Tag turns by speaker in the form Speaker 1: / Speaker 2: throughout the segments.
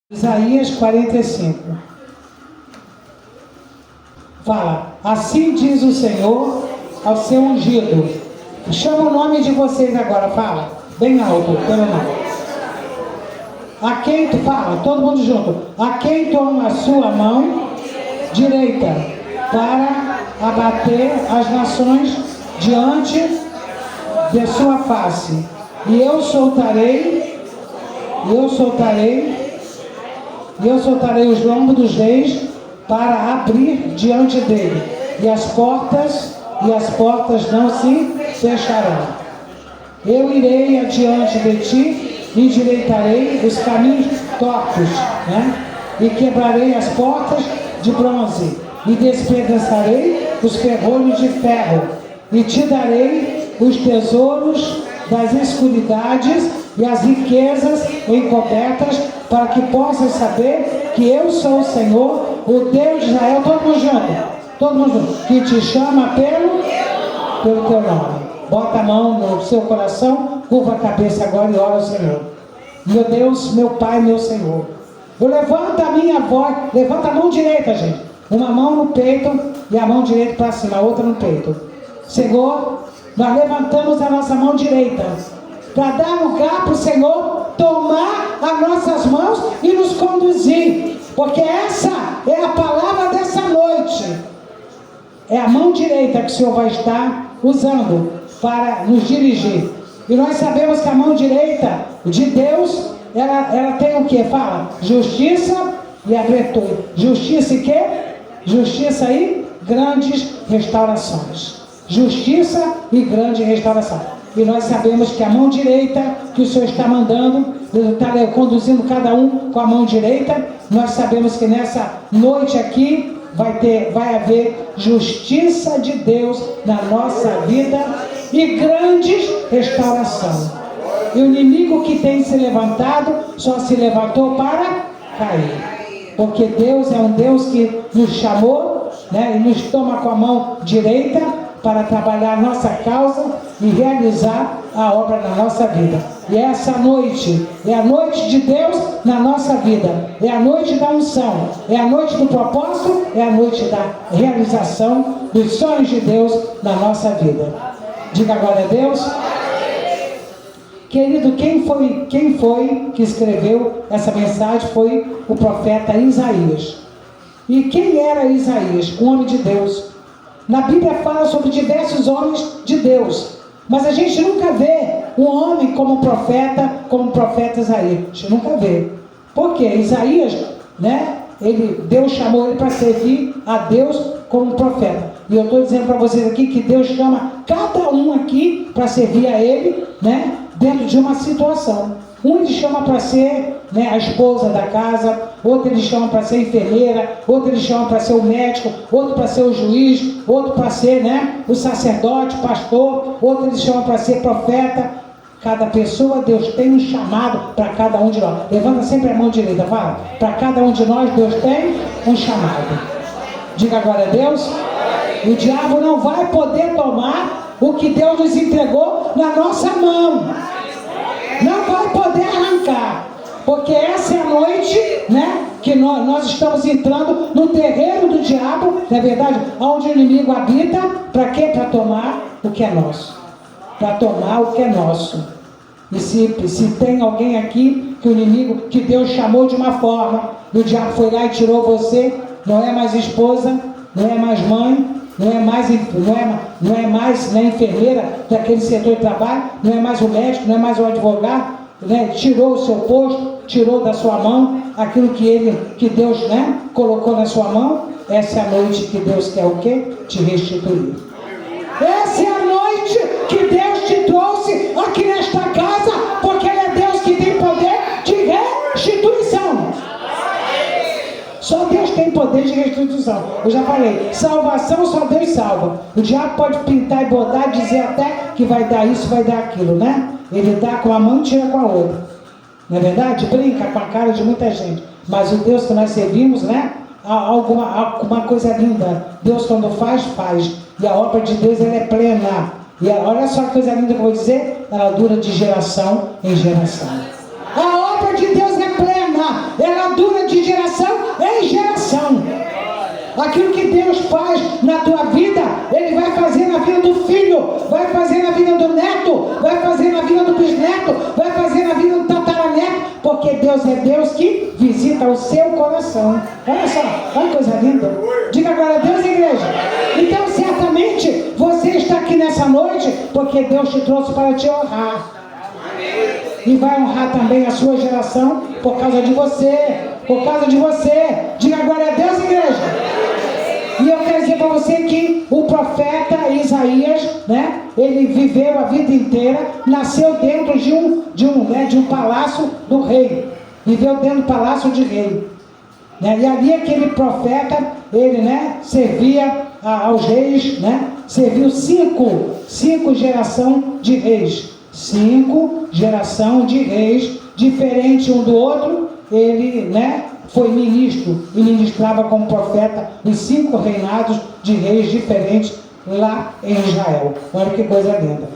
Speaker 1: Isaías 45. Fala: assim diz o Senhor ao seu ungido. Chama o nome de vocês agora, fala bem alto, pelo nome. A quem tu fala, todo mundo junto. A quem toma a sua mão direita para abater as nações diante de sua face. E eu soltarei os lombos dos reis para abrir diante dele, e as portas não se fecharão. Eu irei adiante de ti, endireitarei os caminhos tortos, e quebrarei as portas de bronze, e despedaçarei os ferrolhos de ferro, e te darei os tesouros das escuridades e as riquezas encobertas, para que possas saber que eu sou o Senhor, o Deus de Israel. Todo mundo junto, que te chama pelo teu nome. Bota a mão no seu coração, curva a cabeça agora e ora ao Senhor. Meu Deus, meu Pai, meu Senhor, eu levanto a minha voz, levanta a mão direita, gente, uma mão no peito e a mão direita para cima, a outra no peito. Senhor, nós levantamos a nossa mão direita para dar lugar para o Senhor tomar as nossas mãos e nos conduzir, porque essa é a palavra dessa noite. É a mão direita que o Senhor vai estar usando para nos dirigir. E nós sabemos que a mão direita de Deus, ela tem o que? Fala, justiça e virtude. Justiça e quê? Justiça e grandes restaurações. Justiça e grande restauração. E nós sabemos que a mão direita que o Senhor está mandando, está conduzindo cada um com a mão direita. Nós sabemos que nessa noite aqui vai haver justiça de Deus na nossa vida e grande restauração. E o inimigo que tem se levantado só se levantou para cair, porque Deus é um Deus que nos chamou, e nos toma com a mão direita para trabalhar a nossa causa e realizar a obra na nossa vida. E essa noite é a noite de Deus na nossa vida, é a noite da unção, é a noite do propósito, é a noite da realização dos sonhos de Deus na nossa vida. Diga glória a Deus. Querido, quem foi que escreveu essa mensagem? Foi o profeta Isaías. E quem era Isaías? Um homem de Deus. Na Bíblia fala sobre diversos homens de Deus, mas a gente nunca vê um homem como o profeta Isaías. A gente nunca vê. Por quê? Isaías, Deus chamou ele para servir a Deus como profeta. E eu estou dizendo para vocês aqui que Deus chama cada um aqui para servir a Ele, dentro de uma situação. Um ele chama para ser a esposa da casa, outro ele chama para ser enfermeira, outro ele chama para ser o médico, outro para ser o juiz, outro para ser o sacerdote, pastor, outro ele chama para ser profeta. Cada pessoa, Deus tem um chamado para cada um de nós. Levanta sempre a mão direita, fala. Para cada um de nós, Deus tem um chamado. Diga glória a Deus. O diabo não vai poder tomar o que Deus nos entregou na nossa mão. Não vai poder arrancar, porque essa é a noite, que nós estamos entrando no terreno do diabo, não é verdade? Onde o inimigo habita, para quê? Para tomar o que é nosso. Para tomar o que é nosso. E se tem alguém aqui que o inimigo, que Deus chamou de uma forma, e o diabo foi lá e tirou você, não é mais esposa, não é mais mãe, não é mais enfermeira daquele setor de trabalho, não é mais o médico, não é mais o advogado, tirou o seu posto, tirou da sua mão aquilo que Deus colocou na sua mão. Essa é a noite que Deus quer o quê? Te restituir. Essa é a noite que Deus te trouxe aqui nesta casa, porque Ele é Deus que tem poder de restituição. Só Deus tem poder de restituição. Eu já falei, salvação só Deus salva. O diabo pode pintar e bordar, dizer até que vai dar isso, vai dar aquilo, Ele dá com a mão e tira com a outra. Não é verdade? Brinca com a cara de muita gente. Mas o Deus que nós servimos, alguma coisa linda. Deus quando faz. E a obra de Deus, ela é plena. E olha só que coisa linda que eu vou dizer. Ela dura de geração em geração. A obra de Deus é plena. Ela dura Aquilo que Deus faz na tua vida, Ele vai fazer na vida do filho, vai fazer na vida do neto, vai fazer na vida do bisneto, vai fazer na vida do tataraneto, porque Deus é Deus que visita o seu coração. Olha só, olha que coisa linda. Diga agora a Deus, igreja. Então, certamente, você está aqui nessa noite, porque Deus te trouxe para te honrar. E vai honrar também a sua geração por causa de você. Por causa de você. Diga agora a Deus, igreja. E eu quero dizer para você que o profeta Isaías, né, ele viveu a vida inteira, nasceu dentro de um palácio do rei. Viveu dentro do palácio de rei. Né? E ali aquele profeta, ele, né, servia aos reis, né, serviu cinco gerações de reis. 5 gerações de reis, diferente um do outro. Ele, né, foi ministro e ministrava como profeta os 5 reinados de reis diferentes lá em Israel. Olha que coisa linda.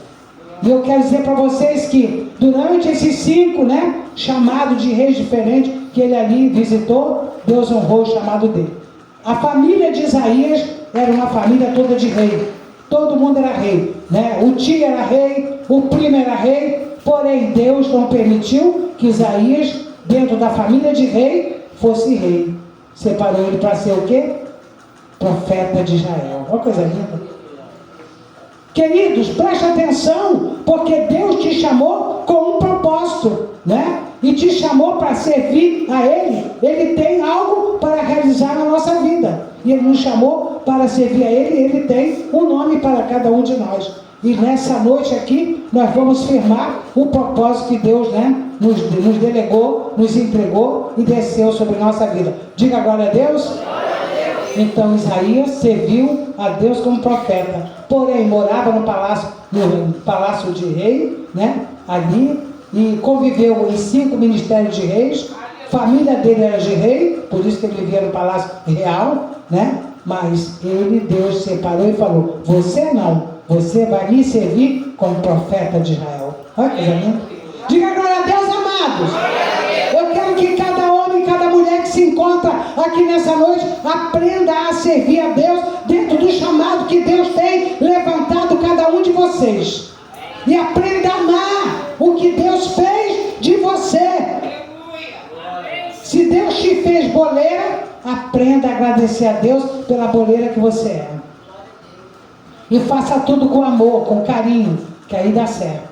Speaker 1: E eu quero dizer para vocês que durante esses 5, né, chamados de reis diferentes que ele ali visitou, Deus honrou o chamado dele. A família de Isaías era uma família toda de rei. Todo mundo era rei, né? O tio era rei, o primo era rei, porém Deus não permitiu que Isaías, dentro da família de rei, fosse rei. Separou ele para ser o quê? Profeta de Israel. Olha que coisa linda. Queridos, preste atenção, porque Deus te chamou com um propósito, né? E te chamou para servir a Ele. Ele tem algo para realizar na nossa vida. E Ele nos chamou para servir a Ele. Ele tem um nome para cada um de nós. E nessa noite aqui, nós vamos firmar o propósito que Deus, né, nos delegou, nos entregou e desceu sobre nossa vida. Diga agora a Deus. Então Isaías serviu a Deus como profeta, porém morava no palácio de rei, né, ali, e conviveu em 5 ministérios de reis. Família dele era de rei, por isso que ele vivia no palácio real, né? Mas Deus separou e falou: você não, você vai me servir como profeta de Israel. Olha que coisa linda. Diga agora a Deus, amados. Eu quero que cada homem, cada mulher que se encontra aqui nessa noite aprenda a servir a Deus dentro do chamado que Deus tem levantado cada um de vocês. E aprenda a amar o que Deus fez de você. Se Deus te fez boleira, aprenda a agradecer a Deus pela boleira que você é. E faça tudo com amor, com carinho, que aí dá certo.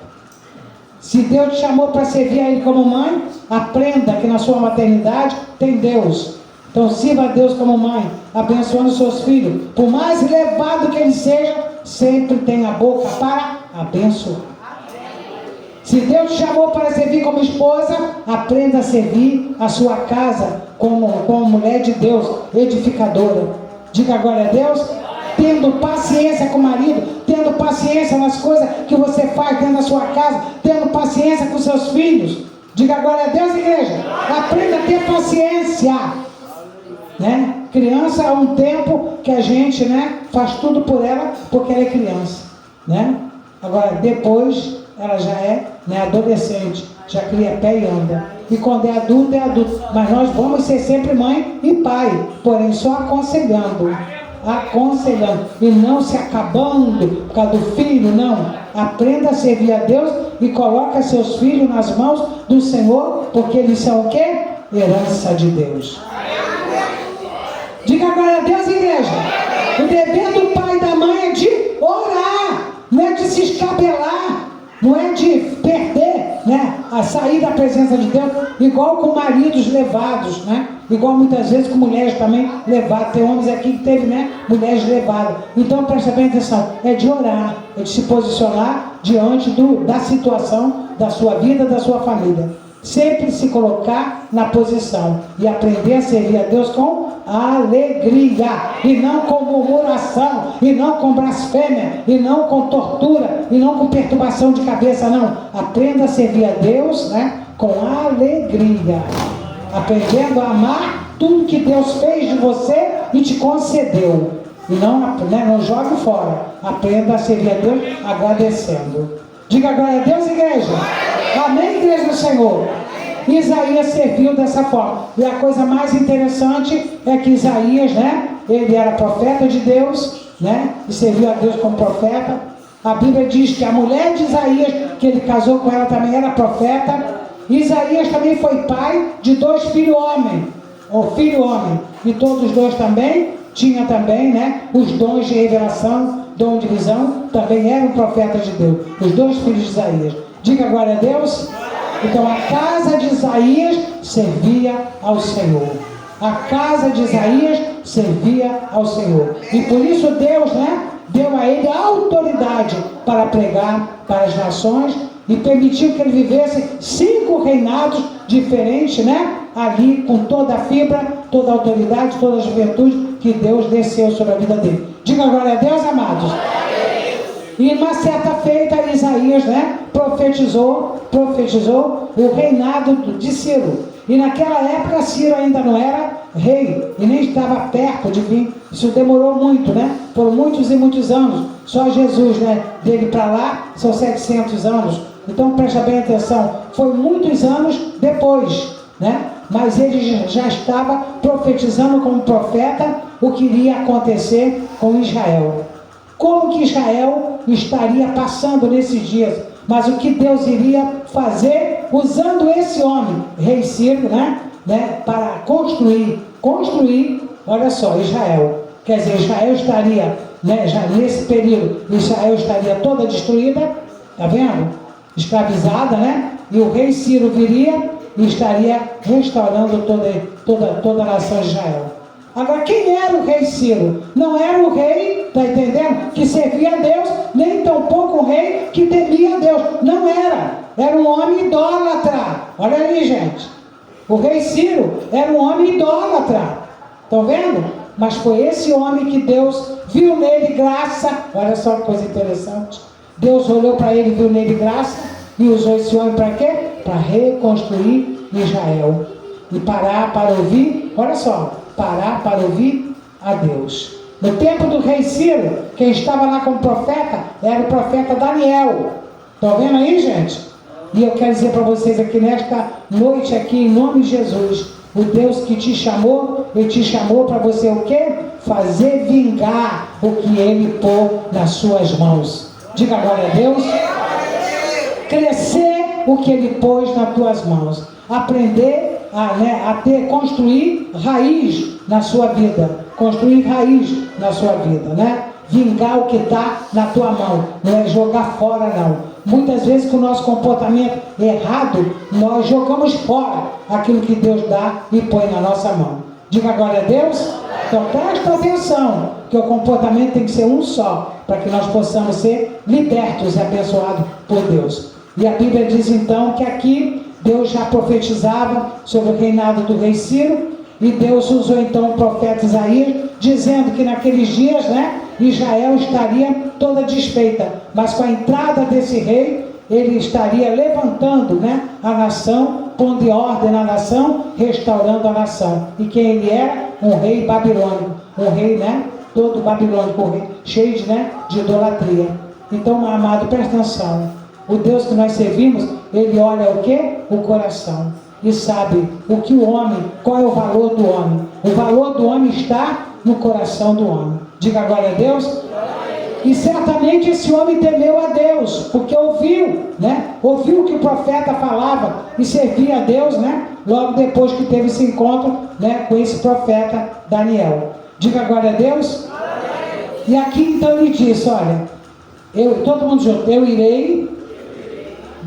Speaker 1: Se Deus te chamou para servir a Ele como mãe, aprenda que na sua maternidade tem Deus. Então sirva a Deus como mãe, abençoando seus filhos. Por mais elevado que ele seja, sempre tenha a boca para abençoar. Se Deus te chamou para servir como esposa, aprenda a servir a sua casa como mulher de Deus, edificadora. Diga agora a Deus. Tendo paciência com o marido, tendo paciência nas coisas que você faz dentro da sua casa, tendo paciência com seus filhos. Diga agora a Deus, igreja. Aprenda a ter paciência. Né? Criança é um tempo que a gente, né, faz tudo por ela, porque ela é criança. Né? Agora, depois, ela já é, né, adolescente, já cria pé e anda. E quando é adulto, é adulto. Mas nós vamos ser sempre mãe e pai, porém só aconselhando e não se acabando por causa do filho, não. Aprenda a servir a Deus e coloca seus filhos nas mãos do Senhor, porque eles são o quê? Herança de Deus. Diga agora a Deus, igreja. O dever do pai e da mãe é de orar, não é de se escabelar, não é de perder, né, a sair da presença de Deus, igual com maridos levados, né? Igual muitas vezes com mulheres também levadas. Tem homens aqui que teve, né, mulheres levadas. Então presta bem atenção, é de orar, é de se posicionar diante da situação da sua vida, da sua família. Sempre se colocar na posição e aprender a servir a Deus com alegria, e não com murmuração, e não com blasfêmia, e não com tortura, e não com perturbação de cabeça, não. Aprenda a servir a Deus, né, com alegria, aprendendo a amar tudo que Deus fez de você e te concedeu. E não jogue fora. Aprenda a servir a Deus agradecendo. Diga agora a Deus, igreja. Amém, igreja do Senhor. Isaías serviu dessa forma. E a coisa mais interessante é que Isaías, né, ele era profeta de Deus, né? E serviu a Deus como profeta. A Bíblia diz que a mulher de Isaías, que ele casou com ela, também era profeta. Isaías também foi pai de 2 filhos homens, ou filho homem, e todos os dois também tinham também, né, os dons de revelação, dom de visão, também eram profetas de Deus, os 2 filhos de Isaías. Diga glória a Deus. Então a casa de Isaías servia ao Senhor. A casa de Isaías servia ao Senhor. E por isso Deus, né, deu a ele a autoridade para pregar para as nações e permitiu que ele vivesse 5 reinados diferentes, né? Ali com toda a fibra, toda a autoridade, toda a juventude que Deus desceu sobre a vida dele. Diga glória a Deus, amados. E uma certa feita Isaías, né, profetizou o reinado de Ciro. E naquela época Ciro ainda não era rei e nem estava perto de vir. Isso demorou muito, né? Por muitos e muitos anos. Só Jesus, né, dele para lá são 700 anos. Então presta bem atenção. Foi muitos anos depois, né? Mas ele já estava profetizando como profeta o que iria acontecer com Israel. Como que Israel estaria passando nesses dias, mas o que Deus iria fazer usando esse homem, rei Ciro, né, para construir, olha só, Israel. Quer dizer, Israel estaria, né, já nesse período, Israel estaria toda destruída, tá vendo? Escravizada, né? E o rei Ciro viria e estaria restaurando toda a nação de Israel. Agora, quem era o rei Ciro? Não era o rei, está entendendo? Que servia a Deus, nem tampouco o rei que temia a Deus. Não era. Era um homem idólatra. Olha aí, gente. O rei Ciro era um homem idólatra. Estão vendo? Mas foi esse homem que Deus viu nele graça. Olha só que coisa interessante. Deus olhou para ele, viu nele graça e usou esse homem para quê? Para reconstruir Israel. E parar para ouvir, olha só, parar para ouvir a Deus. No tempo do rei Ciro, quem estava lá como profeta era o profeta Daniel. Estão vendo aí, gente? E eu quero dizer para vocês aqui nesta noite, aqui, em nome de Jesus, o Deus que te chamou, Ele te chamou para você o quê? Fazer vingar o que Ele pôs nas suas mãos. Diga glória a Deus. Crescer o que Ele pôs nas tuas mãos. Aprender construir raiz na sua vida. Construir raiz na sua vida, né? Vingar o que está na tua mão. Não é jogar fora, não. Muitas vezes com o nosso comportamento errado, nós jogamos fora aquilo que Deus dá e põe na nossa mão. Diga glória a Deus. Então presta atenção, que o comportamento tem que ser um só, para que nós possamos ser libertos e abençoados por Deus. E a Bíblia diz então que aqui Deus já profetizava sobre o reinado do rei Ciro, e Deus usou então o profeta Isaías, dizendo que naqueles dias, né, Israel estaria toda desfeita, mas com a entrada desse rei, ele estaria levantando, né, a nação, pondo em ordem na nação, restaurando a nação. E quem ele era? Um rei babilônico, um rei, né, todo babilônico, um rei cheio de, né, de idolatria. Então, amado, presta atenção. O Deus que nós servimos, Ele olha o quê? O coração. E sabe o que o homem, qual é o valor do homem. O valor do homem está no coração do homem. Diga glória a Deus. E certamente esse homem temeu a Deus, porque ouviu, né? Ouviu o que o profeta falava e servia a Deus, né? Logo depois que teve esse encontro, né, com esse profeta Daniel. Diga glória a Deus. E aqui então ele disse, olha, todo mundo junto, eu irei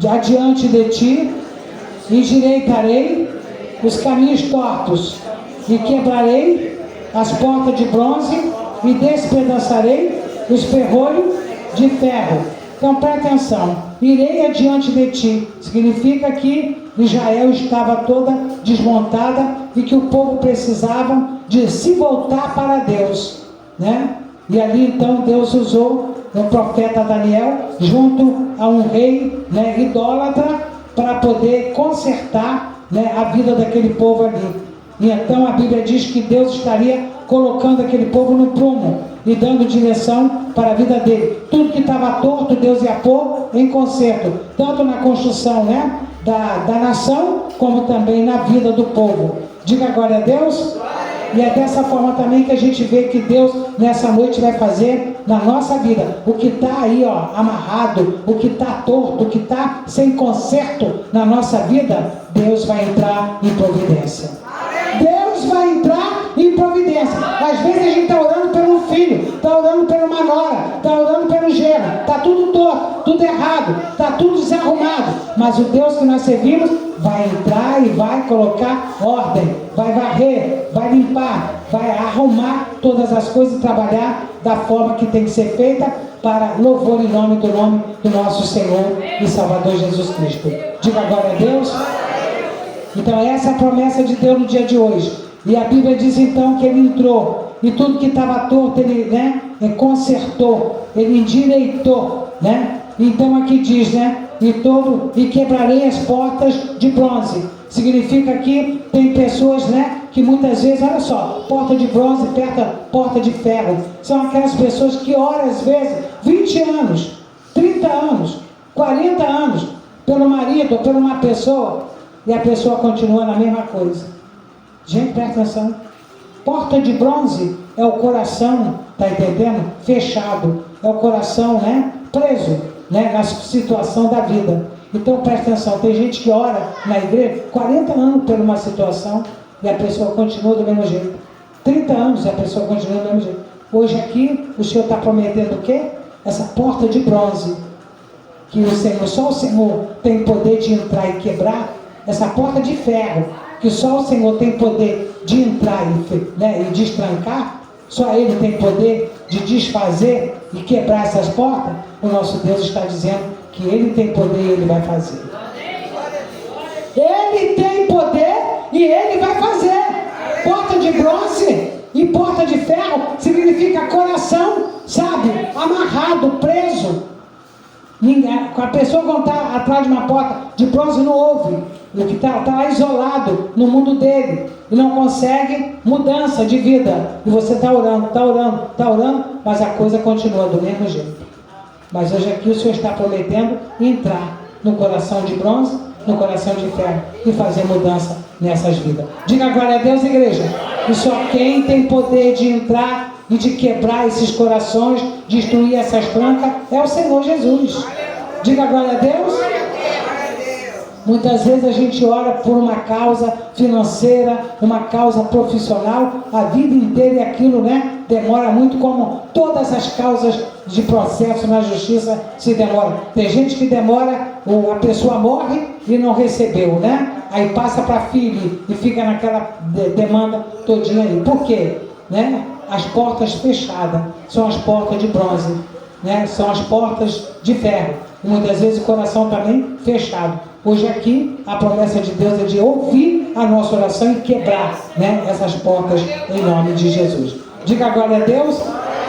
Speaker 1: adiante de ti, e endireitarei os caminhos tortos, e quebrarei as portas de bronze, e despedaçarei os ferrolhos de ferro. Então presta atenção, irei adiante de ti, significa que Israel estava toda desmontada, e que o povo precisava de se voltar para Deus, né? E ali então Deus usou um profeta Daniel, junto a um rei, né, idólatra, para poder consertar, né, a vida daquele povo ali. E então a Bíblia diz que Deus estaria colocando aquele povo no prumo e dando direção para a vida dele. Tudo que estava torto, Deus ia pôr em conserto, tanto na construção, né, da nação, como também na vida do povo. Diga glória a Deus. E é dessa forma também que a gente vê que Deus nessa noite vai fazer na nossa vida. O que está aí, ó, amarrado, o que está torto, o que está sem conserto na nossa vida, Deus vai entrar em providência. Deus vai entrar em providência. Às vezes a gente está orando pelo filho, está orando pela uma nora, está orando pelo genro, está tudo torto, tudo errado, está tudo desarrumado. Mas o Deus que nós servimos vai entrar e vai colocar ordem, vai varrer, vai limpar, vai arrumar todas as coisas e trabalhar da forma que tem que ser feita para louvor e nome do nosso Senhor e Salvador Jesus Cristo. Diga glória a Deus. Então essa é a promessa de Deus no dia de hoje. E a Bíblia diz então que ele entrou e tudo que estava torto ele, né, consertou, ele endireitou, né? Então aqui diz, né, e quebrarei as portas de bronze. Significa que tem pessoas, né, que muitas vezes, olha só, porta de bronze, porta de ferro. São aquelas pessoas que oram às vezes 20 anos, 30 anos, 40 anos pelo marido ou por uma pessoa e a pessoa continua na mesma coisa. Gente, presta atenção. Porta de bronze é o coração, tá entendendo? Fechado. É o coração, né, preso, né, na situação da vida. Então presta atenção, tem gente que ora na igreja 40 anos por uma situação e a pessoa continua do mesmo jeito. 30 anos e a pessoa continua do mesmo jeito. Hoje aqui o Senhor está prometendo o quê? Essa porta de bronze, que o Senhor, só o Senhor tem poder de entrar e quebrar. Essa porta de ferro, que só o Senhor tem poder de entrar e destrancar, só Ele tem poder de desfazer e quebrar essas portas. O nosso Deus está dizendo que Ele tem poder e Ele vai fazer. Ele tem poder e Ele vai fazer. Porta de bronze e porta de ferro significa coração, sabe, amarrado, preso. A pessoa quando está atrás de uma porta de bronze não ouve. O que está lá isolado no mundo dele e não consegue mudança de vida. E você está orando, mas a coisa continua do mesmo jeito. Mas hoje aqui o Senhor está prometendo entrar no coração de bronze, no coração de ferro e fazer mudança nessas vidas. Diga glória a Deus, igreja. E só quem tem poder de entrar e de quebrar esses corações, destruir essas trancas, é o Senhor Jesus. Diga glória a Deus. Muitas vezes a gente ora por uma causa financeira, uma causa profissional, a vida inteira e aquilo, né, demora muito, como todas as causas de processo na justiça se demoram. Tem gente que demora, a pessoa morre e não recebeu, né? Aí passa para filho e fica naquela demanda todinha aí. Por quê? Né? As portas fechadas são as portas de bronze, né? São as portas de ferro. E muitas vezes o coração também fechado. Hoje aqui, a promessa de Deus é de ouvir a nossa oração e quebrar, né, essas portas em nome de Jesus. Diga glória a Deus.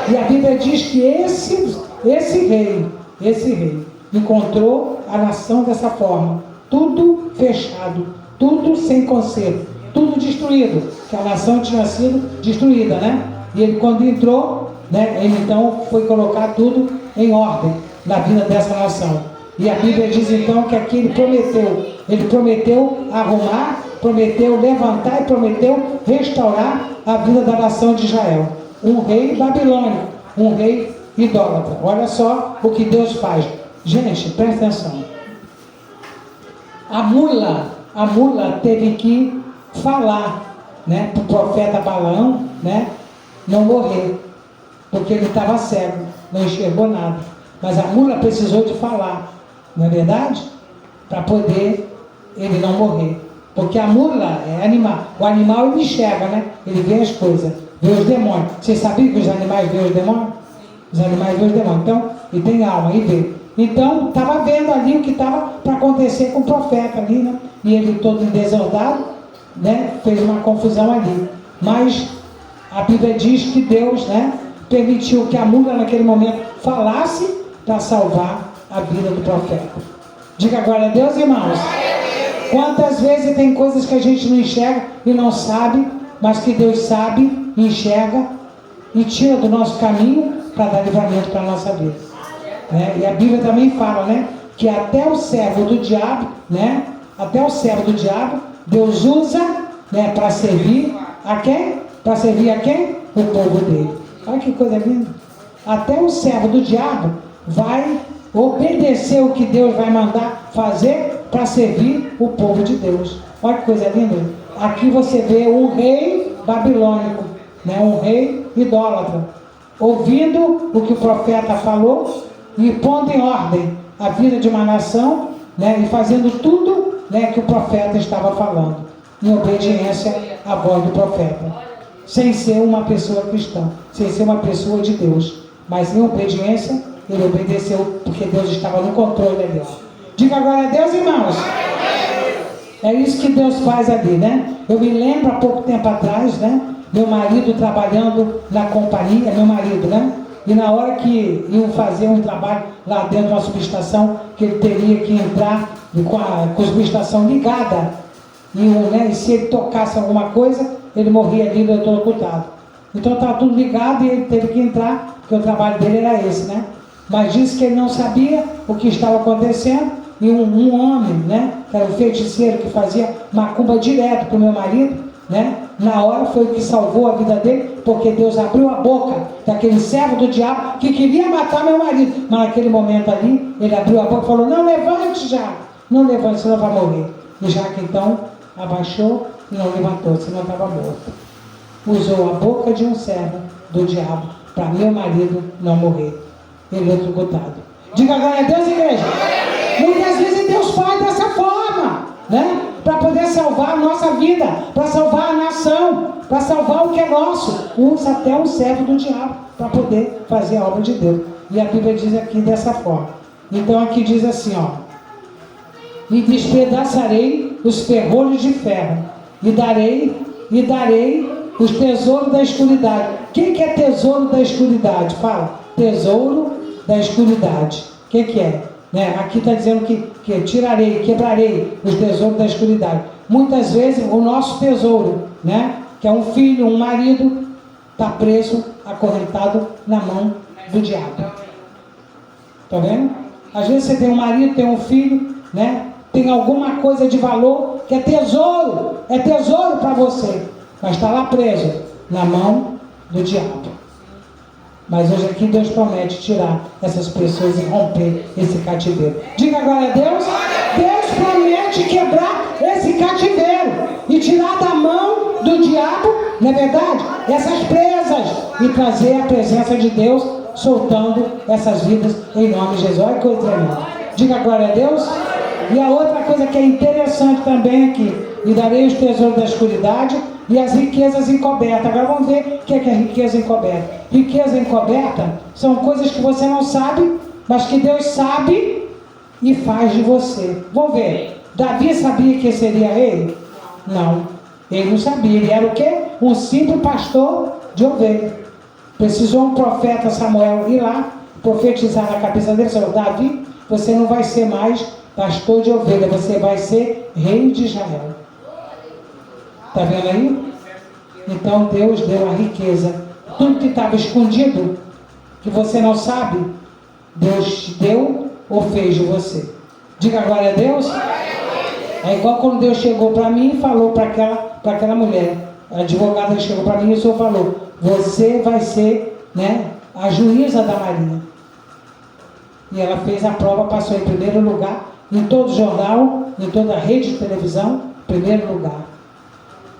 Speaker 1: E a Bíblia diz que esse rei encontrou a nação dessa forma. Tudo fechado, tudo sem conserto, tudo destruído. Que a nação tinha sido destruída, né? E ele quando entrou, né, ele então foi colocar tudo em ordem na vida dessa nação. E a Bíblia diz então que aqui ele prometeu arrumar, prometeu levantar e prometeu restaurar a vida da nação de Israel. Um rei babilônico, um rei idólatra. Olha só o que Deus faz. Gente, presta atenção. A mula teve que falar, né, para o profeta Balaão, né, não morrer, porque ele estava cego, não enxergou nada. Mas a mula precisou de falar. Não é verdade? Para poder ele não morrer. Porque a mula é animal. O animal ele enxerga, né? Ele vê as coisas, vê os demônios. Vocês sabiam que os animais veem os demônios? Os animais veem os demônios. Então, e tem alma, e vê. Então, estava vendo ali o que estava para acontecer com o profeta ali, né? E ele todo desordado, né? Fez uma confusão ali. Mas a Bíblia diz que Deus, né, permitiu que a mula naquele momento falasse para salvar a vida do profeta. Diga glória a Deus, irmãos. Quantas vezes tem coisas que a gente não enxerga e não sabe, mas que Deus sabe, enxerga e tira do nosso caminho para dar livramento para a nossa vida, né? E a Bíblia também fala, né, que até o servo do diabo, né, até o servo do diabo Deus usa, né, para servir a quem? Para servir a quem? O povo dele. Olha que coisa linda. Até o servo do diabo vai obedecer o que Deus vai mandar fazer para servir o povo de Deus. Olha que coisa linda. Aqui você vê um rei babilônico, né? Um rei idólatra, ouvindo o que o profeta falou e pondo em ordem a vida de uma nação, né? E fazendo tudo, né, que o profeta estava falando, em obediência à voz do profeta, sem ser uma pessoa cristã, sem ser uma pessoa de Deus, mas em obediência. Ele obedeceu porque Deus estava no controle dele. Diga glória a Deus, irmãos. É isso que Deus faz ali, né? Eu me lembro há pouco tempo atrás, né? Meu marido trabalhando na companhia, meu marido, né? E na hora que iam fazer um trabalho lá dentro de uma subestação, que ele teria que entrar com a subestação ligada, né? E se ele tocasse alguma coisa, ele morria ali eletrocutado. Então estava tudo ligado e ele teve que entrar, porque o trabalho dele era esse, né? Mas disse que ele não sabia o que estava acontecendo, e um homem, né, que era um feiticeiro que fazia macumba direto para o meu marido, né, na hora foi o que salvou a vida dele, porque Deus abriu a boca daquele servo do diabo que queria matar meu marido, mas naquele momento ali, ele abriu a boca e falou: não levante já, não levante, senão vai morrer. E já que então abaixou e não levantou, senão estava morto. Usou a boca de um servo do diabo para meu marido não morrer. Ele é tributado. Diga glória a Deus, igreja. Muitas vezes Deus faz dessa forma, né? Para poder salvar a nossa vida, para salvar a nação, para salvar o que é nosso. Usa até um servo do diabo para poder fazer a obra de Deus. E a Bíblia diz aqui dessa forma. Então aqui diz assim, ó: e despedaçarei os ferrolhos de ferro, e darei os tesouros da escuridade. Quem que é tesouro da escuridade? Fala. Tesouro da escuridade. O que é? Né? Aqui está dizendo que tirarei, quebrarei os tesouros da escuridade. Muitas vezes o nosso tesouro, né, que é um filho, um marido, está preso, acorrentado na mão do diabo. Está vendo? Às vezes você tem um marido, tem um filho, né, tem alguma coisa de valor que é tesouro para você, mas está lá preso na mão do diabo. Mas hoje aqui Deus promete tirar essas pessoas e romper esse cativeiro. Diga glória a Deus. Deus promete quebrar esse cativeiro e tirar da mão do diabo, não é verdade? Essas presas, e trazer a presença de Deus, soltando essas vidas em nome de Jesus. Olha que coisa tremenda. Diga glória a Deus. E a outra coisa que é interessante também aqui: e darei os tesouros da escuridade e as riquezas encobertas. Agora vamos ver o que é riqueza encoberta. Riqueza encoberta são coisas que você não sabe, mas que Deus sabe e faz de você. Vamos ver. Davi sabia que seria rei? Não. Ele não sabia. Ele era o quê? Um simples pastor de ovelha. Precisou um profeta Samuel ir lá, profetizar na cabeça dele: falou: Davi, você não vai ser mais pastor de ovelha, você vai ser rei de Israel. Está vendo aí? Então Deus deu a riqueza. Tudo que estava escondido, que você não sabe, Deus te deu ou fez de você. Diga glória a Deus. É igual quando Deus chegou para mim e falou para aquela mulher, a advogada chegou para mim e o Senhor falou: você vai ser, né, a juíza da Marinha. E ela fez a prova, passou em primeiro lugar, em todo jornal, em toda rede de televisão, primeiro lugar,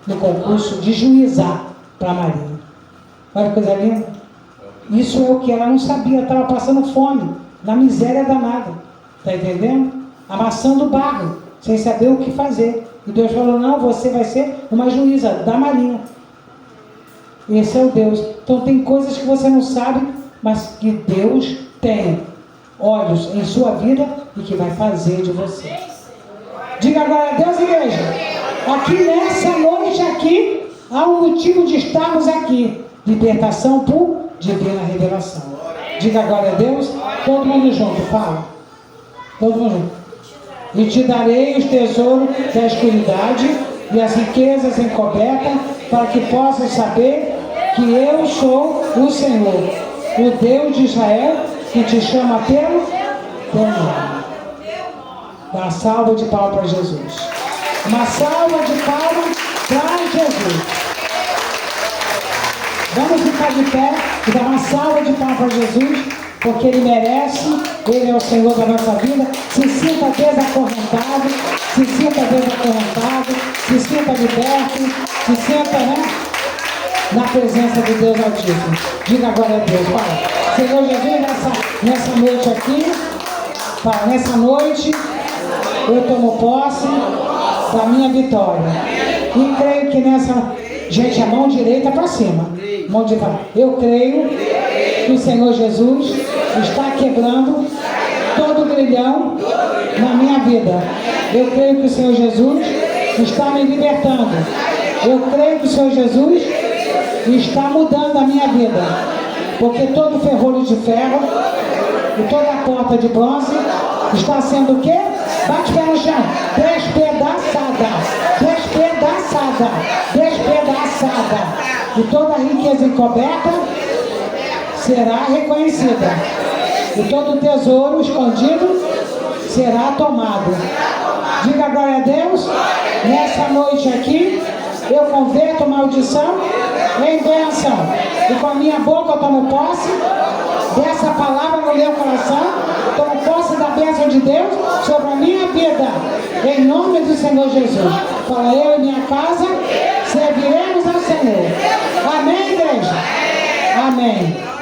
Speaker 1: no concurso de juizar para a Marinha. Olha que coisa linda. Isso é o que ela não sabia, estava passando fome, na miséria danada. Está entendendo? Amassando barro, sem saber o que fazer. E Deus falou: não, você vai ser uma juíza da Marinha. Esse é o Deus. Então tem coisas que você não sabe, mas que Deus tem olhos em sua vida e que vai fazer de você. Diga glória a Deus, igreja. Aqui nessa noite aqui, há um motivo de estarmos aqui. Libertação por divina revelação. Diga glória a Deus. Todo mundo junto, fala. Todo mundo junto. E te darei os tesouros da escuridade e as riquezas encobertas, para que possas saber que eu sou o Senhor, o Deus de Israel, que te chama pelo teu nome. Dá uma salva de palmas para Jesus. Uma salva de palmas para Jesus. ficar de pé e dar uma salva de palmas para Jesus, porque Ele merece, Ele é o Senhor da nossa vida. Se sinta desacorrentado, se sinta liberto, se sinta, na presença de Deus Altíssimo. Diga agora a Deus, Pai. Senhor Jesus, nessa noite aqui, Pai, nessa noite, eu tomo posse da minha vitória. E creio que nessa... Gente, a mão direita para cima. Mão de baixo. Eu creio que o Senhor Jesus está quebrando todo grilhão na minha vida. Eu creio que o Senhor Jesus está me libertando. Eu creio que o Senhor Jesus está mudando a minha vida. Porque todo ferrolho de ferro e toda a porta de bronze está sendo o quê? Bate pé no chão. Despedaçada. E toda riqueza encoberta será reconhecida. E todo tesouro escondido será tomado. Diga glória a Deus. Nessa noite aqui, eu converto maldição em bênção. E com a minha boca eu tomo posse dessa palavra no meu coração. Tomo posse da bênção de Deus sobre a minha vida. Em nome do Senhor Jesus. Fala, eu e minha casa serviremos ao Senhor. Amém, igreja? Amém.